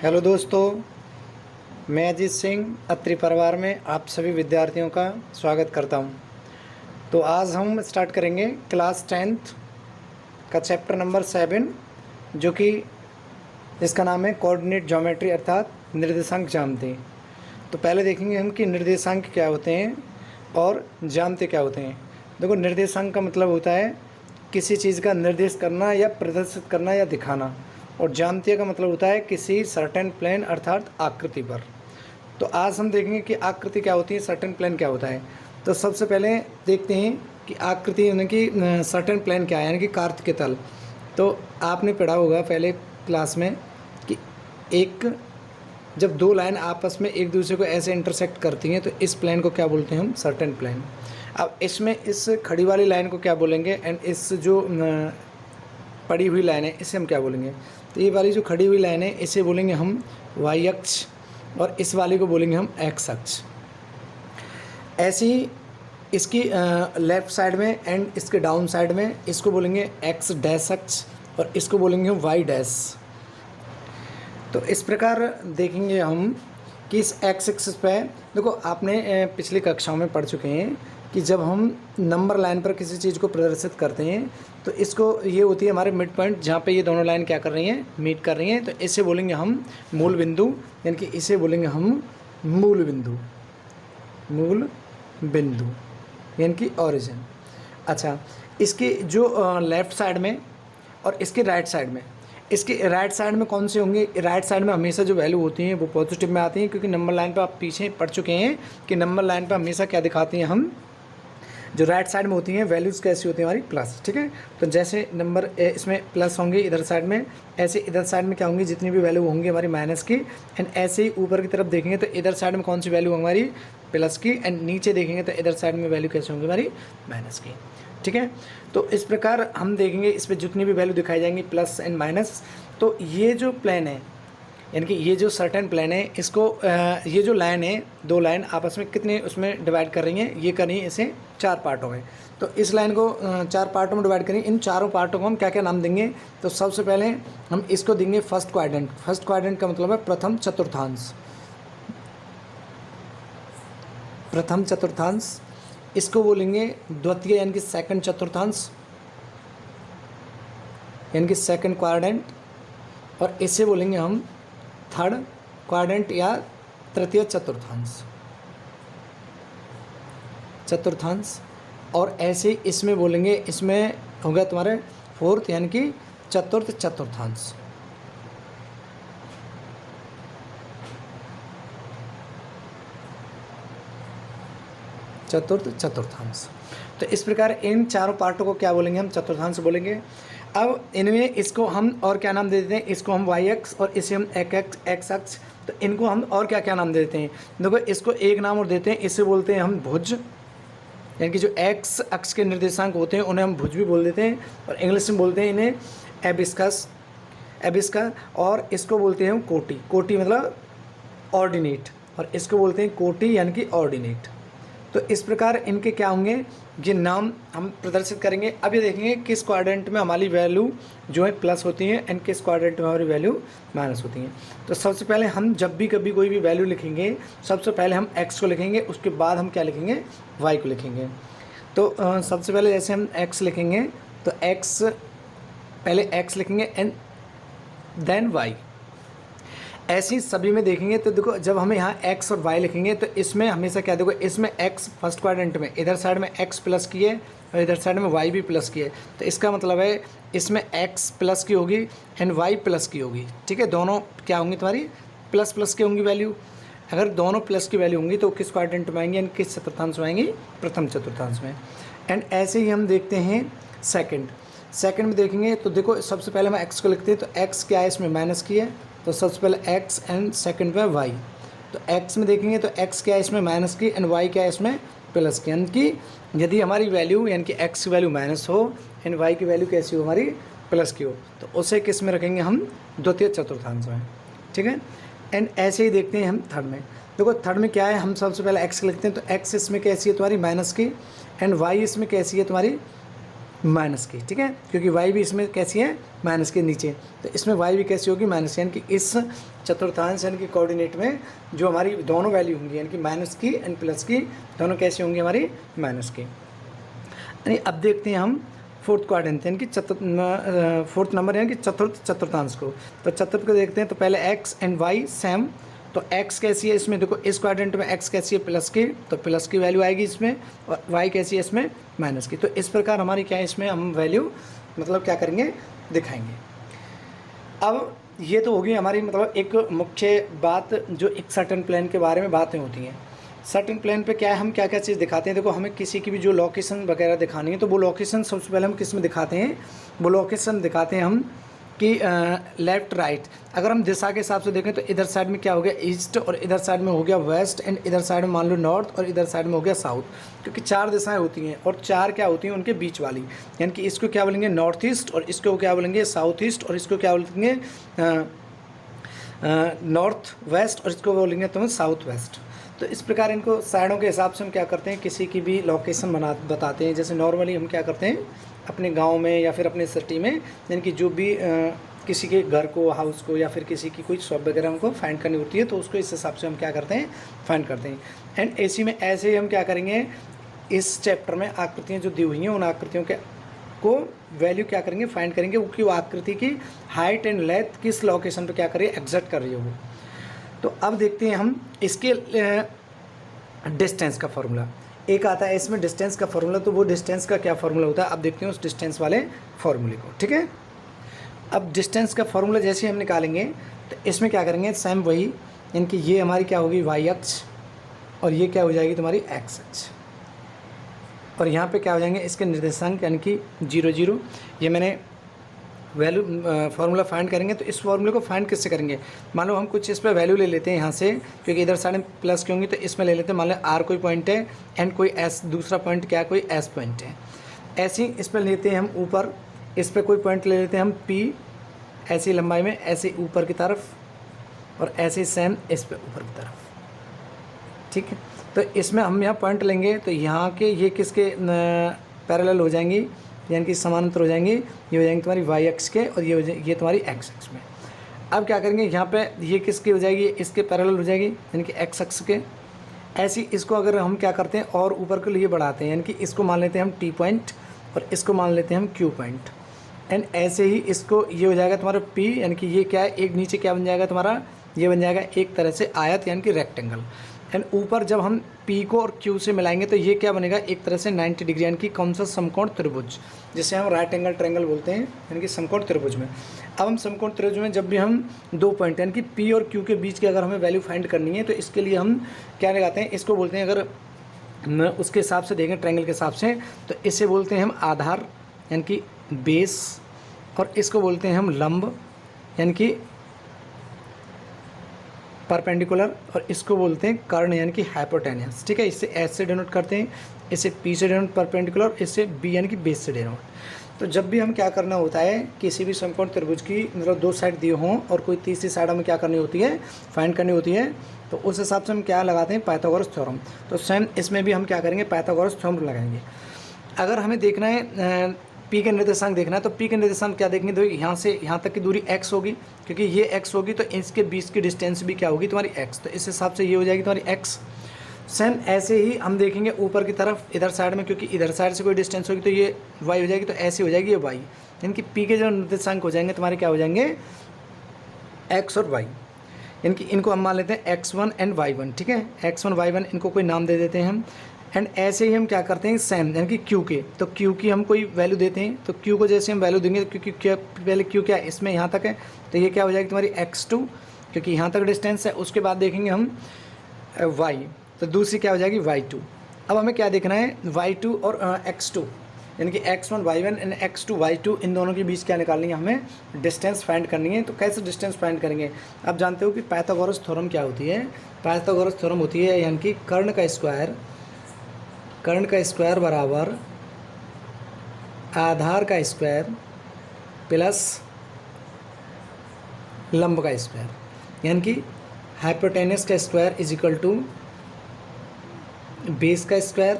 Hello दोस्तों, मैं अजीत सिंह अत्रि परिवार में आप सभी विद्यार्थियों का स्वागत करता हूं। तो आज हम स्टार्ट करेंगे क्लास 10th का चैप्टर नंबर 7, जो कि इसका नाम है कोऑर्डिनेट ज्योमेट्री अर्थात निर्देशांक ज्यामिति। तो पहले देखेंगे हम कि निर्देशांक क्या होते हैं और ज्यामिति क्या होते हैं। देखो, निर्देशांक का मतलब होता है किसी चीज़ का निर्देश करना या प्रदर्शित करना या दिखाना, और ज्यामिति का मतलब होता है किसी सर्टेन प्लेन अर्थात आकृति पर। तो आज हम देखेंगे कि आकृति क्या होती है, सर्टेन प्लेन क्या होता है। तो सबसे पहले देखते हैं कि आकृति यानी कि सर्टेन प्लेन क्या है, यानी कि कार्त के तल। तो आपने पढ़ा होगा पहले क्लास में कि जब दो लाइन आपस में एक दूसरे को ऐसे इंटरसेक्ट करती हैं तो इस प्लेन को क्या बोलते हैं हम, सर्टेन प्लेन। अब इसमें इस खड़ी वाली लाइन को क्या बोलेंगे, एंड इस जो पड़ी हुई लाइन है इसे हम क्या बोलेंगे। तो ये वाली जो खड़ी हुई लाइन है इसे बोलेंगे हम वाई अक्ष, और इस वाली को बोलेंगे हम एक्स अक्ष। ऐसी इसकी लेफ़्ट साइड में एंड इसके डाउन साइड में इसको बोलेंगे एक्स डैश अक्ष, और इसको बोलेंगे हम वाई डैश। तो इस प्रकार देखेंगे हम कि इस एक्स एक्सिस पे, देखो आपने पिछली कक्षाओं में पढ़ चुके हैं कि जब हम नंबर लाइन पर किसी चीज़ को प्रदर्शित करते हैं तो इसको ये होती है हमारे मिड पॉइंट, जहाँ पे ये दोनों लाइन क्या कर रही हैं, मीट कर रही हैं। तो इसे बोलेंगे हम मूल बिंदु, यानी कि इसे बोलेंगे हम मूल बिंदु, मूल बिंदु यानी कि ओरिजिन। अच्छा, इसके जो लेफ़्ट साइड में और इसके राइट साइड में, इसके राइट साइड में कौन से होंगे, राइट साइड में हमेशा जो वैल्यू होती हैं वो पॉजिटिव में आती हैं, क्योंकि नंबर लाइन पर आप पीछे पढ़ चुके हैं कि नंबर लाइन पर हमेशा क्या दिखाती हैं हम, जो राइट साइड में होती हैं वैल्यूज़ कैसी होती हैं हमारी, प्लस। ठीक है, तो जैसे नंबर इसमें प्लस होंगे इधर साइड में, ऐसे इधर साइड में क्या होंगी, जितनी भी वैल्यू होंगी हमारी माइनस की। एंड ऐसे ही ऊपर की तरफ देखेंगे तो इधर साइड में कौन सी वैल्यू हमारी, प्लस की। एंड नीचे देखेंगे तो इधर साइड में वैल्यू कैसी होंगी हमारी, माइनस की। ठीक है, तो इस प्रकार हम देखेंगे इस पर जितनी भी वैल्यू दिखाई जाएंगी प्लस एंड माइनस। तो ये जो प्लेन है, यानी कि ये जो सर्टेन प्लेन है, इसको ये जो लाइन है, दो लाइन आपस में कितने उसमें डिवाइड कर रही हैं, ये कर रही हैं इसे 4 पार्टों में। तो इस लाइन को 4 पार्टों में डिवाइड करें। इन चारों पार्टों को हम क्या क्या नाम देंगे, तो सबसे पहले हम इसको देंगे फर्स्ट क्वाड्रेंट। फर्स्ट क्वाड्रेंट का मतलब है प्रथम चतुर्थांश, प्रथम चतुर्थांश। इसको बोलेंगे द्वितीय यानी कि सेकंड चतुर्थांश, यानी कि सेकंड क्वाड्रेंट। और इसे बोलेंगे हम थर्ड क्वाड्रेंट या तृतीय चतुर्थांश, चतुर्थांश। और ऐसे इसमें बोलेंगे, इसमें हो गया तुम्हारे फोर्थ यानी कि चतुर्थ चतुर्थांश। चतुर्थ चतुर्थांश। तो इस प्रकार इन चारों पार्टों को क्या बोलेंगे हम, चतुर्थांश बोलेंगे। अब इनमें इसको हम और क्या नाम दे देते हैं, इसको हम वाई एक्स और इसे हम एक्स अक्ष। तो इनको हम और क्या क्या नाम दे देते हैं, देखो इसको एक नाम और देते हैं, इसे बोलते हैं हम भुज, यानी कि जो एक्स अक्ष के निर्देशांक होते हैं उन्हें हम भुज भी बोल देते हैं, और इंग्लिश में बोलते हैं इन्हें एबिस्कस, एबिस्का। और इसको बोलते हैं हम कोटि, कोटि मतलब ऑर्डिनेट, और इसको बोलते हैं कोटि यानी कि ऑर्डिनेट। तो इस प्रकार इनके क्या होंगे, ये नाम हम प्रदर्शित करेंगे। अब ये देखेंगे किस क्वाड्रेंट में हमारी वैल्यू जो है प्लस होती है एंड किस क्वाड्रेंट में हमारी वैल्यू माइनस होती है। तो सबसे पहले हम जब भी कभी कोई भी वैल्यू लिखेंगे, सबसे पहले हम एक्स को लिखेंगे, उसके बाद हम क्या लिखेंगे, वाई को लिखेंगे। तो सबसे पहले जैसे हम एक्स लिखेंगे तो एक्स, पहले एक्स लिखेंगे एंड देन वाई। ऐसी सभी में देखेंगे तो देखो जब हमें यहाँ x और y लिखेंगे तो इसमें हमेशा क्या, देखो इसमें x फर्स्ट क्वाड्रेंट में इधर साइड में x प्लस की है और इधर साइड में y भी प्लस की है। तो इसका मतलब है इसमें x प्लस की होगी एंड y प्लस की होगी। ठीक है, दोनों क्या होंगी तुम्हारी, प्लस प्लस की होंगी वैल्यू। अगर दोनों प्लस की वैल्यू होंगी तो किस क्वाड्रेंट में आएंगी, यानी किस चतुर्थांश में आएंगी, प्रथम चतुर्थांश में। एंड ऐसे ही हम देखते हैं सेकेंड में देखेंगे तो देखो सबसे पहले हम x को लिखते हैं, तो x क्या है, इसमें माइनस की है, तो सबसे पहले x एंड सेकंड में y। तो x में देखेंगे तो x क्या है, इसमें माइनस की, एंड y क्या है, इसमें प्लस की। यानी कि यदि हमारी वैल्यू यानी कि x की वैल्यू माइनस हो एंड y की वैल्यू कैसी हो, हमारी प्लस की हो, तो उसे किस में रखेंगे हम, द्वितीय चतुर्थांश में। ठीक है, एंड ऐसे ही देखते हैं हम थर्ड में। देखो थर्ड में क्या है, हम सबसे पहले x लिखते हैं, तो x इसमें कैसी है तुम्हारी, माइनस की, एंड y इसमें कैसी है तुम्हारी, माइनस की। ठीक है, क्योंकि y भी इसमें कैसी है, माइनस के नीचे, तो इसमें y भी कैसी होगी, माइनस। यानी कि इस चतुर्थांश यानी कि कोऑर्डिनेट में जो हमारी दोनों वैल्यू होंगी यानी कि माइनस की एंड प्लस की, दोनों कैसी होंगी हमारी माइनस की। यानी अब देखते हैं हम फोर्थ क्वाड्रेंट यानी कि फोर्थ नंबर यानी कि चतुर्थांश को। तो चतुर्थ को देखते हैं, तो पहले एक्स एंड वाई सेम, तो x कैसी है इसमें, देखो इस क्वाड्रेंट में x कैसी है प्लस की, तो प्लस की वैल्यू आएगी इसमें, और y कैसी है इसमें माइनस की। तो इस प्रकार हमारी क्या है इसमें हम वैल्यू मतलब क्या करेंगे दिखाएंगे। अब ये तो होगी हमारी मतलब एक मुख्य बात जो एक सर्टेन प्लेन के बारे में बातें होती हैं। सर्टेन प्लेन पे क्या है हम क्या क्या चीज़ दिखाते हैं, देखो हमें किसी की भी जो लोकेशन वगैरह दिखानी है तो वो लोकेशन सबसे पहले हम किस में दिखाते हैं, वो लोकेशन दिखाते हैं हम कि लेफ़्ट राइट। अगर हम दिशा के हिसाब से देखें तो इधर साइड में क्या हो गया ईस्ट, और इधर साइड में हो गया वेस्ट, एंड इधर साइड में मान लो नॉर्थ, और इधर साइड में हो गया साउथ, क्योंकि 4 दिशाएं होती हैं और 4 क्या होती हैं उनके बीच वाली, यानी कि इसको क्या बोलेंगे नॉर्थ ईस्ट, और इसको क्या बोलेंगे साउथ ईस्ट, और इसको क्या बोलेंगे नॉर्थ वेस्ट, और इसको बोलेंगे तो साउथ वेस्ट। तो इस प्रकार इनको साइडों के हिसाब से हम क्या करते हैं किसी की भी लोकेशन बताते हैं। जैसे नॉर्मली हम क्या करते हैं अपने गांव में या फिर अपने सिटी में, यानी कि जो भी किसी के घर को, हाउस को, या फिर किसी की कोई शॉप वगैरह हमको फाइंड करनी होती है तो उसको इस हिसाब से हम क्या करते हैं फाइंड करते हैं। एंड ऐसी में ऐसे ही हम क्या करेंगे इस चैप्टर में आकृतियाँ जो दी हुई हैं उन आकृतियों के को वैल्यू क्या करेंगे फाइंड करेंगे, क्योंकि वो आकृति की हाइट एंड लेंथ किस लोकेशन पर क्या कर रही है एग्जैक्ट कर रही है वो। तो अब देखते हैं हम इसके डिस्टेंस का फार्मूला एक आता है इसमें डिस्टेंस का फार्मूला, तो वो डिस्टेंस का क्या फार्मूला होता है अब देखते हैं उस डिस्टेंस वाले फार्मूले को। ठीक है, अब डिस्टेंस का फार्मूला जैसे हम निकालेंगे तो इसमें क्या करेंगे सेम वही, यानी कि ये हमारी क्या होगी वाई अक्ष, और ये क्या हो जाएगी तुम्हारी एक्स अक्ष, और यहाँ पे क्या हो जाएंगे इसके निर्देशांक यानी कि 0 0। ये मैंने वैल्यू फार्मूला फाइंड करेंगे, तो इस फार्मूले को फाइंड किससे करेंगे, मान लो हम कुछ इस पर वैल्यू ले लेते हैं यहाँ से, क्योंकि इधर साइड में प्लस की होंगी तो इसमें ले लेते हैं, मान लो आर कोई पॉइंट है एंड कोई एस दूसरा पॉइंट क्या कोई एस पॉइंट है, ऐसे ही इस पर लेते हैं हम ऊपर, इस पर कोई पॉइंट ले लेते हैं हम पी, ऐसी लंबाई में ऐसे ऊपर की तरफ, और ऐसे सेम इस पर ऊपर की तरफ। ठीक है, तो इसमें हम यहाँ पॉइंट लेंगे तो यहाँ के ये किसके पैरेलल हो जाएंगी, यानी कि समानांतर हो जाएंगी, ये हो जाएंगे तुम्हारी वाई अक्ष के, और ये तुम्हारी एक्स अक्ष में। अब क्या करेंगे यहाँ पे ये किसकी हो जाएगी, इसके पैरेलल हो जाएगी यानी कि एक्स अक्ष के। ऐसी इसको अगर हम क्या करते हैं और ऊपर के लिए बढ़ाते हैं, यानी कि इसको मान लेते हैं हम टी पॉइंट और इसको मान लेते हैं हम क्यू पॉइंट, एंड ऐसे ही इसको ये हो जाएगा तुम्हारा पी, यानी कि ये क्या है एक नीचे क्या बन जाएगा तुम्हारा, ये बन जाएगा एक तरह से आयत यानी कि रेक्टेंगल। एंड ऊपर जब हम P को और Q से मिलाएंगे तो ये क्या बनेगा एक तरह से 90 डिग्री यानी कि कौन सा समकोण त्रिभुज, जिसे हम राइट एंगल ट्रायंगल बोलते हैं, यानी कि समकोण त्रिभुज में। अब हम समकोण त्रिभुज में जब भी हम 2 पॉइंट यानी कि P और Q के बीच की अगर हमें वैल्यू फाइंड करनी है तो इसके लिए हम क्या लगाते हैं, इसको बोलते हैं अगर उसके हिसाब से देखें ट्रायंगल के हिसाब से तो इसे बोलते हैं हम आधार यानी कि बेस, और इसको बोलते हैं हम लंब यानी कि परपेंडिकुलर, और इसको बोलते हैं कर्ण यानी कि हाइपोटेनियस। ठीक है, इससे एस से डिनोट करते हैं, इसे पी से डिनोट परपेंडिकुलर, इससे बी यानी कि बेस से डिनोट। तो जब भी हम क्या करना होता है किसी भी समकोण त्रिभुज की मतलब 2 साइड दिए हों और कोई तीसरी साइड में क्या करनी होती है फाइंड करनी होती है, तो उस हिसाब से हम क्या लगाते हैं पाइथागोरस थ्योरम। तो सेम इसमें भी हम क्या करेंगे पाइथागोरस थ्योरम लगाएंगे। अगर हमें देखना है पी के निर्देशांक देखना है तो पी के निर्देशांक क्या देखेंगे, तो यहाँ से यहाँ तक की दूरी x होगी, क्योंकि ये x होगी तो इसके बीच की डिस्टेंस भी क्या होगी तुम्हारी x, तो इस हिसाब से ये हो जाएगी तुम्हारी x। सेम ऐसे ही हम देखेंगे ऊपर की तरफ इधर साइड में, क्योंकि इधर साइड से कोई डिस्टेंस होगी तो ये y हो जाएगी, तो ऐसे हो जाएगी ये y, यानी कि पी के जो निर्देशांक हो जाएंगे तुम्हारे क्या हो जाएंगे x और y, यानी कि इनको हम मान लेते हैं x1 एंड y1। ठीक है, x1 y1 इनको कोई नाम दे देते हैं हम। एंड ऐसे ही हम क्या करते हैं सेम यानी कि Q के, तो Q की हम कोई वैल्यू देते हैं, तो Q को जैसे हम वैल्यू देंगे क्योंकि पहले Q क्या है इसमें यहाँ तक है, तो ये क्या हो जाएगी तुम्हारी x2, क्योंकि यहाँ तक डिस्टेंस है। उसके बाद देखेंगे हम y, तो दूसरी क्या हो जाएगी y2। अब हमें क्या देखना है y2 और x2 यानी कि x1 y1 and x2 y2 इन दोनों के बीच क्या निकालनी है हमें डिस्टेंस फाइंड करनी है। तो कैसे डिस्टेंस फाइंड करेंगे, आप जानते हो कि पाइथागोरस थ्योरम क्या होती है, पाइथागोरस थ्योरम होती है यानी कि कर्ण का स्क्वायर बराबर आधार का स्क्वायर प्लस लंब का स्क्वायर, यानी कि हाइपोटेनस का square is equal to base का स्क्वायर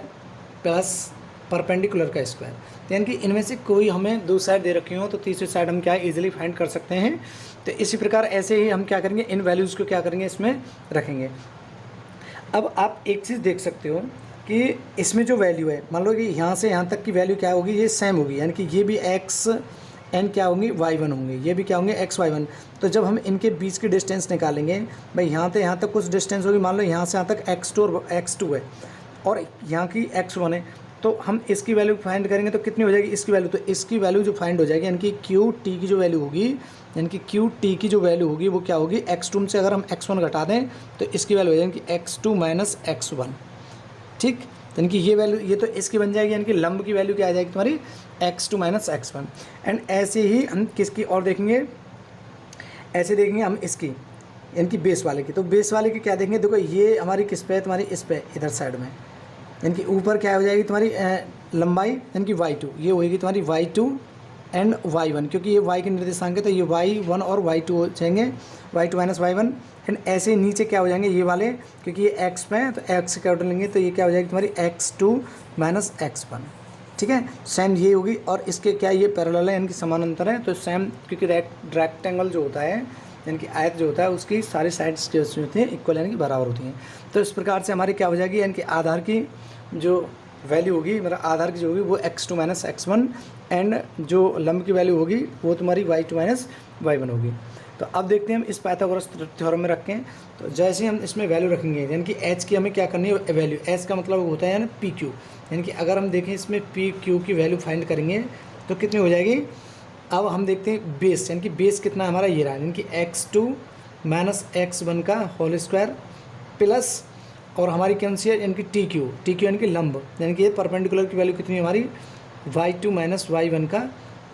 प्लस परपेंडिकुलर का स्क्वायर। तो यानी कि इनमें से कोई हमें दो साइड दे रखी हो तो तीसरी साइड हम क्या इजीली फाइंड कर सकते हैं। तो इसी प्रकार ऐसे ही हम क्या करेंगे, इन वैल्यूज़ को क्या करेंगे इसमें रखेंगे। अब आप एक चीज़ देख सकते हो कि इसमें जो वैल्यू है, मान लो कि यहाँ से यहाँ तक की वैल्यू क्या होगी, ये सेम होगी, यानी कि ये भी एक्स एन क्या होंगी y1 होंगे, ये भी क्या होंगे xy1। तो जब हम इनके बीच की डिस्टेंस निकालेंगे, भाई यहाँ से यहाँ तक कुछ डिस्टेंस होगी, मान लो यहाँ से यहाँ तक x2 और x2 है और यहाँ की x1 है, तो हम इसकी वैल्यू फाइंड करेंगे तो कितनी हो जाएगी इसकी वैल्यू। तो इसकी वैल्यू जो फाइंड हो जाएगी, यानी कि क्यू टी की जो वैल्यू होगी, यानी कि क्यू टी की जो वैल्यू होगी वो क्या होगी, x2 से अगर हम x1 घटा दें तो इसकी वैल्यू हो जाएगी x2 माइनस x1। ठीक, यानी कि ये वैल्यू ये तो इसकी बन जाएगी, यानी कि लंब की वैल्यू क्या आ जाएगी तुम्हारी x2 माइनस x1। एंड ऐसे ही हम किसकी और देखेंगे, ऐसे देखेंगे हम इसकी, यानी कि बेस वाले की। तो बेस वाले की क्या देखेंगे, देखो ये हमारी किस पे है, तुम्हारी इस पे इधर साइड में, यानी कि ऊपर क्या हो जाएगी तुम्हारी लंबाई, यानी कि y2, ये होएगी तुम्हारी y2 एंड y1, क्योंकि ये y के निर्देशांक है तो ये y1 और y2 हो जाएंगे, y2 माइनस y1। एंड ऐसे ही नीचे क्या हो जाएंगे ये वाले, क्योंकि ये x पे है तो x कैपिटल लेंगे तो ये क्या हो जाएगी तुम्हारी x2 माइनस x1। ठीक है, सेम ये होगी और इसके क्या ये पैरेलल है, यानी कि समानांतर है, तो सेम, क्योंकि रेक्टेंगल जो होता है यानी कि आयत जो होता है उसकी सारी साइड्स जो होती हैं इक्वल यानी कि बराबर होती हैं। तो इस प्रकार से हमारी क्या हो जाएगी, यानी कि आधार की जो वैल्यू होगी, मतलब आधार की जो होगी वो x2 माइनस x1 एंड जो लंब की वैल्यू होगी वो तुम्हारी y2 माइनस y1 होगी। तो अब देखते हैं हम इस पाइथागोरस थ्योरम में रखें, तो जैसे हम इसमें वैल्यू रखेंगे, यानी कि h की हमें क्या करनी है वैल्यू, h का मतलब होता है यानी पी क्यू, यानी कि अगर हम देखें इसमें पी क्यू की वैल्यू फाइंड करेंगे तो कितनी हो जाएगी। अब हम देखते हैं बेस, यानी कि बेस कितना हमारा ये रहा, यानी कि x2 माइनस x1 का होल स्क्वायर प्लस और हमारी कौन सी है, यानी कि टी क्यू यानी कि लंब, यानी कि ये परपेंडिकुलर की वैल्यू कितनी है हमारी y2 माइनस y1 का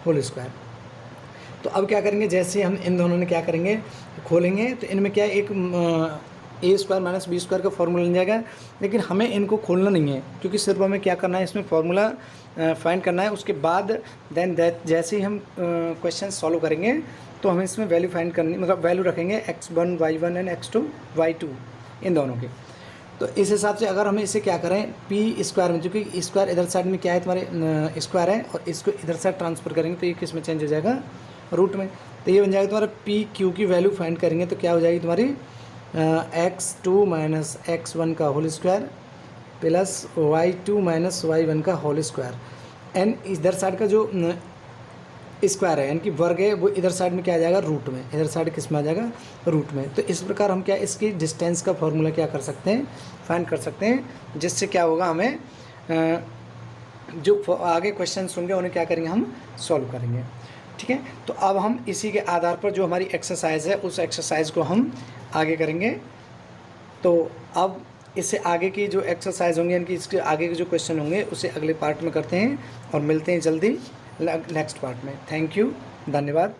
होल स्क्वायर। तो अब क्या करेंगे, जैसे हम इन दोनों ने क्या करेंगे खोलेंगे तो इनमें क्या एक ए स्क्वायर माइनस बी स्क्वायर का फॉर्मूला मिल जाएगा, लेकिन हमें इनको खोलना नहीं है क्योंकि सिर्फ हमें क्या करना है इसमें फॉर्मूला फाइंड करना है। उसके बाद देन दैट जैसे ही हम क्वेश्चन सॉल्व करेंगे तो हमें इसमें वैल्यू फाइंड करनी, मतलब वैल्यू रखेंगे x1 y1 and x2 y2 इन दोनों के। तो इस हिसाब से अगर हमें इसे क्या करें पी स्क्वायर में, क्योंकि स्क्वायर इधर साइड में क्या है तुम्हारे स्क्वायर है और इसको इधर साइड ट्रांसफर करेंगे तो ये किस में चेंज हो जाएगा, रूट में। तो ये बन जाएगा तुम्हारा पी क्यू की वैल्यू फाइंड करेंगे तो क्या हो जाएगी तुम्हारी x2 माइनस x1 का whole square plus y2 minus y1 का होल स्क्वायर एंड इधर साइड का जो स्क्वायर है यानी कि वर्ग है वो इधर साइड में क्या आ जाएगा रूट में, इधर साइड किस में आ जाएगा रूट में। तो इस प्रकार हम क्या इसकी डिस्टेंस का फॉर्मूला क्या कर सकते हैं फाइंड कर सकते हैं, जिससे क्या होगा हमें जो आगे क्वेश्चंस होंगे उन्हें क्या करेंगे हम सॉल्व करेंगे। ठीक है, तो अब हम इसी के आधार पर जो हमारी एक्सरसाइज है उस एक्सरसाइज को हम आगे करेंगे। तो अब इससे आगे की जो एक्सरसाइज होंगे यानी कि इसके आगे के जो क्वेश्चन होंगे उसे अगले पार्ट में करते हैं और मिलते हैं जल्दी नेक्स्ट पार्ट में। थैंक यू, धन्यवाद।